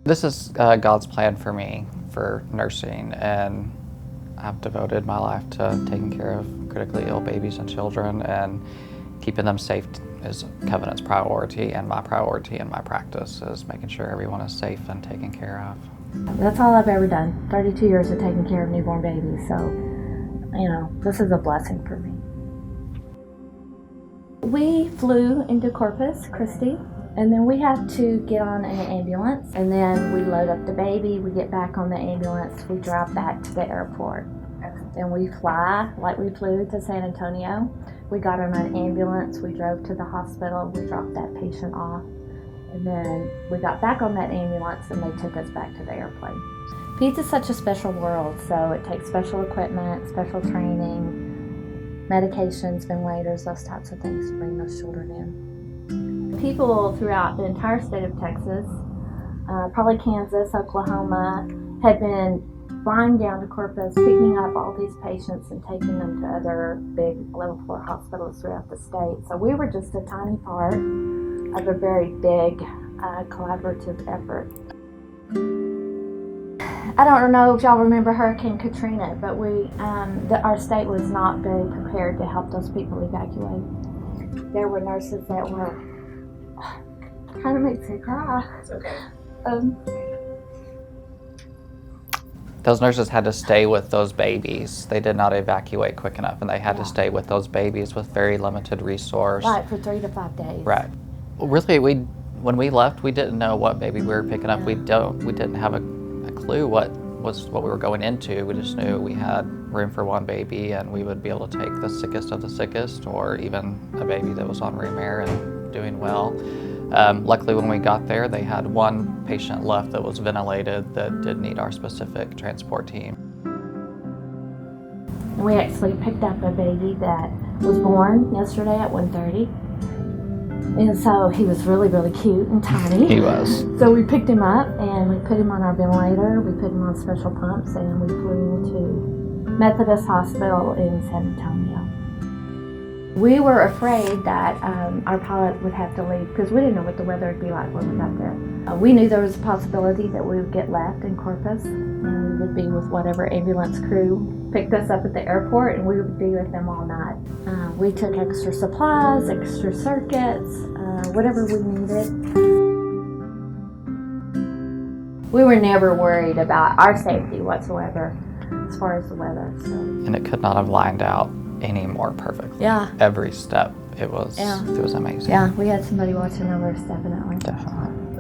This is God's plan for me for nursing, and I've devoted my life to taking care of critically ill babies and children, and keeping them safe is Covenant's priority, and my priority in my practice is making sure everyone is safe and taken care of. That's all I've ever done, 32 years of taking care of newborn babies, so, this is a blessing for me. We flew into Corpus Christi, and then we have to get on an ambulance, and then we load up the baby, we get back on the ambulance, we drive back to the airport. Then we fly, like we flew to San Antonio. We got on an ambulance, we drove to the hospital, we dropped that patient off, and then we got back on that ambulance and they took us back to the airplane. Peds is such a special world, so it takes special equipment, special training, medications, ventilators, those types of things to bring those children in. People throughout the entire state of Texas, probably Kansas, Oklahoma, had been flying down to Corpus, picking up all these patients and taking them to other big level 4 hospitals throughout the state. So we were just a tiny part of a very big collaborative effort. I don't know if y'all remember Hurricane Katrina, but our state was not very prepared to help those people evacuate. There were nurses that were, kind of makes me cry. It's okay. Those nurses had to stay with those babies. They did not evacuate quick enough, and they had to stay with those babies with very limited resource. Right, for 3 to 5 days. Right. Well, really, when we left, we didn't know what baby we were picking up. We didn't have a clue what we were going into. We just knew we had room for one baby, and we would be able to take the sickest of the sickest, or even a baby that was on room air and doing well. Luckily, when we got there, they had one patient left that was ventilated that did need our specific transport team. And we actually picked up a baby that was born yesterday at 1:30. And so he was really, really cute and tiny. He was. So we picked him up and we put him on our ventilator, we put him on special pumps, and we flew into Methodist Hospital in San Antonio. We were afraid that our pilot would have to leave because we didn't know what the weather would be like when we got there. We knew there was a possibility that we would get left in Corpus, and we would be with whatever ambulance crew picked us up at the airport, and we would be with them all night. We took extra supplies, extra circuits, whatever we needed. We were never worried about our safety whatsoever as far as the weather. So. And it could not have lined out any more perfectly. Yeah. Every step, it was amazing. Yeah, we had somebody watching over us, definitely. Definitely.